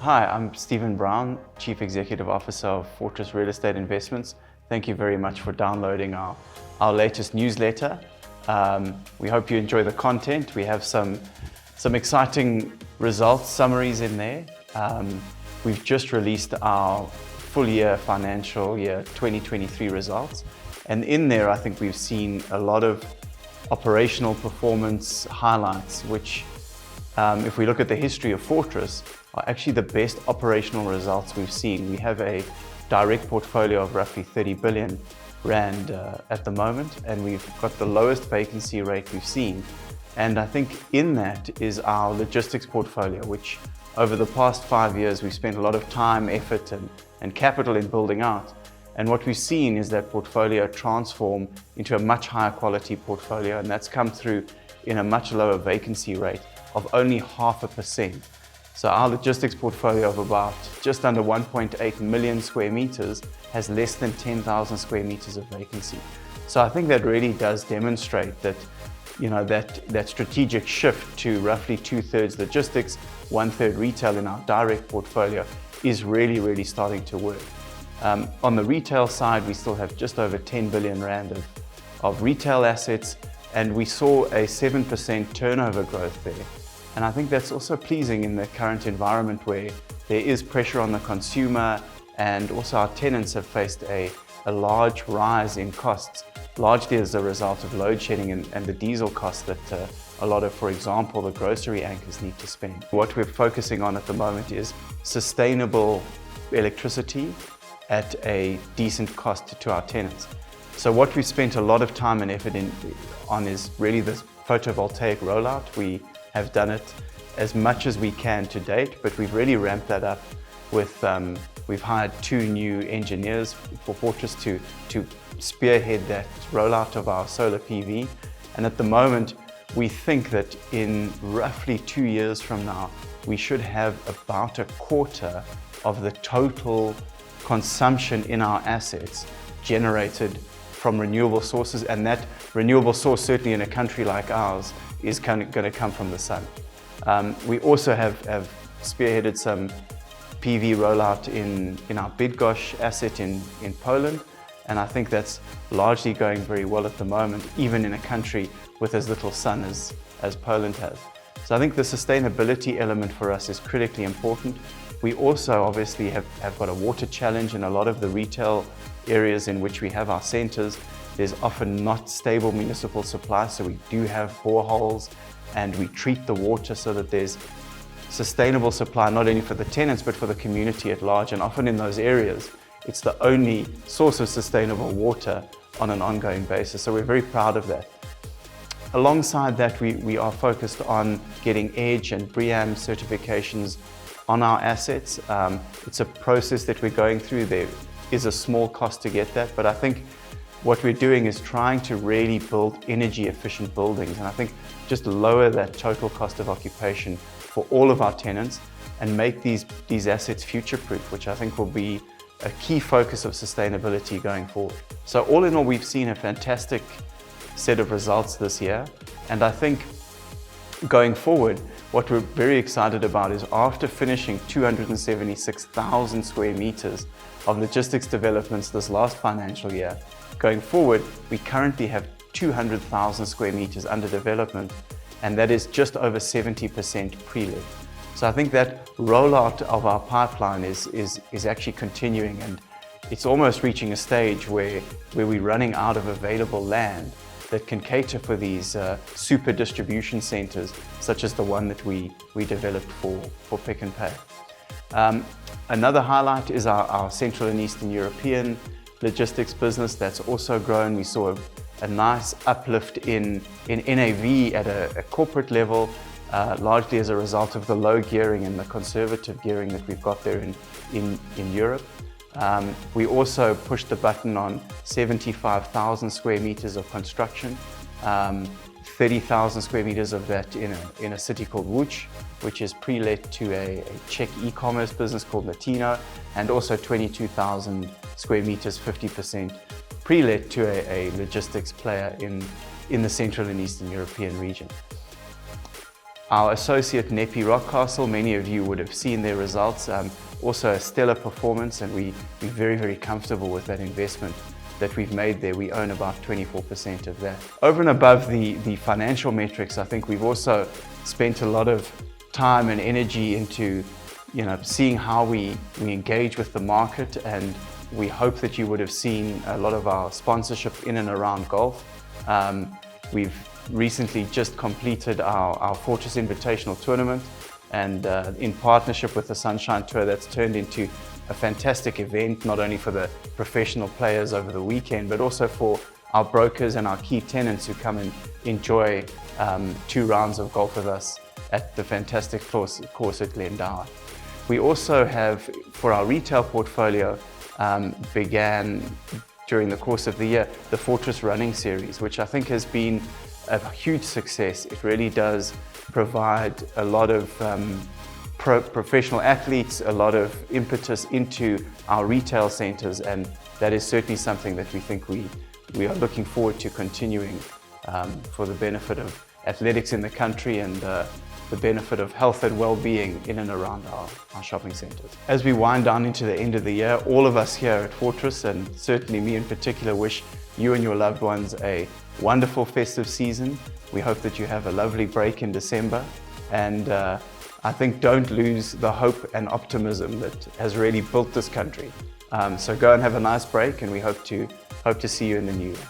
Hi, I'm Stephen Brown, Chief Executive Officer of Fortress Real Estate Investments. Thank you very much for downloading our latest newsletter. We hope you enjoy the content. We have some exciting results summaries in there. We've just released our full year financial year 2023 results. And in there, I think we've seen a lot of operational performance highlights, which if we look at the history of Fortress, are actually the best operational results we've seen. We have a direct portfolio of roughly 30 billion Rand at the moment, and we've got the lowest vacancy rate we've seen. And I think in that is our logistics portfolio, which over the past 5 years, we've spent a lot of time, effort, and capital in building out. And what we've seen is that portfolio transform into a much higher quality portfolio, and that's come through in a much lower vacancy rate of only 0.5%. So our logistics portfolio of about just under 1.8 million square meters has less than 10,000 square meters of vacancy. So I think that really does demonstrate that, that strategic shift to roughly 2/3 logistics, 1/3 retail in our direct portfolio is really starting to work. On the retail side, we still have just over 10 billion Rand of retail assets, and we saw a 7% turnover growth there. And I think that's also pleasing in the current environment where there is pressure on the consumer, and also our tenants have faced a large rise in costs, largely as a result of load shedding and the diesel costs that a lot of, for example, the grocery anchors need to spend. What we're focusing on at the moment is sustainable electricity at a decent cost to our tenants. So what we've spent a lot of time and effort on is really this photovoltaic rollout. We have done it as much as we can to date, but we've really ramped that up with, we've hired 2 new engineers for Fortress to spearhead that rollout of our solar PV. And at the moment, we think that in roughly 2 years from now, we should have about a quarter of the total consumption in our assets generated from renewable sources, and that renewable source, certainly in a country like ours, is going to come from the sun. We also have spearheaded some PV rollout in our Bydgoszcz asset in Poland, and I think that's largely going very well at the moment, even in a country with as little sun as Poland has. So I think the sustainability element for us is critically important. We also obviously have got a water challenge in a lot of the retail areas in which we have our centers. There's often not stable municipal supply, so we do have boreholes, and we treat the water so that there's sustainable supply, not only for the tenants, but for the community at large. And often in those areas, it's the only source of sustainable water on an ongoing basis. So we're very proud of that. Alongside that, we are focused on getting EDGE and BREEAM certifications on our assets. It's a process that we're going through. There is a small cost to get that, but I think what we're doing is trying to really build energy efficient buildings, and I think just lower that total cost of occupation for all of our tenants and make these assets future-proof, which I think will be a key focus of sustainability going forward. So all in all, we've seen a fantastic set of results this year, and I think going forward, what we're very excited about is after finishing 276,000 square meters of logistics developments this last financial year, going forward, we currently have 200,000 square meters under development, and that is just over 70% pre-let. So I think that rollout of our pipeline is actually continuing, and it's almost reaching a stage where we're running out of available land that can cater for these super distribution centers, such as the one that we developed for Pick n Pay. Another highlight is our Central and Eastern European logistics business that's also grown. We saw a nice uplift in NAV at a corporate level, largely as a result of the low gearing and the conservative gearing that we've got there in Europe. We also pushed the button on 75,000 square meters of construction, 30,000 square meters of that in a city called Łódź, which is pre-let to a Czech e-commerce business called Latino, and also 22,000 square meters, 50% pre-let to a logistics player in the Central and Eastern European region. Our associate Nepi Rockcastle, many of you would have seen their results, also a stellar performance, and we're very, very comfortable with that investment that we've made there. We own about 24% of that. Over and above the financial metrics, I think we've also spent a lot of time and energy into seeing how we engage with the market, and we hope that you would have seen a lot of our sponsorship in and around golf. We've recently just completed our Fortress Invitational Tournament, and in partnership with the Sunshine Tour, that's turned into a fantastic event, not only for the professional players over the weekend, but also for our brokers and our key tenants who come and enjoy 2 rounds of golf with us at the fantastic course at Glendower. We also have, for our retail portfolio, began during the course of the year, the Fortress Running Series, which I think has been a huge success. It really does provide a lot of professional athletes, a lot of impetus into our retail centres, and that is certainly something that we think we are looking forward to continuing for the benefit of athletics in the country and the benefit of health and well-being in and around our shopping centres. As we wind down into the end of the year, all of us here at Fortress, and certainly me in particular, wish you and your loved ones a wonderful festive season. We hope that you have a lovely break in December, and I think don't lose the hope and optimism that has really built this country. So go and have a nice break, and we hope to see you in the new year.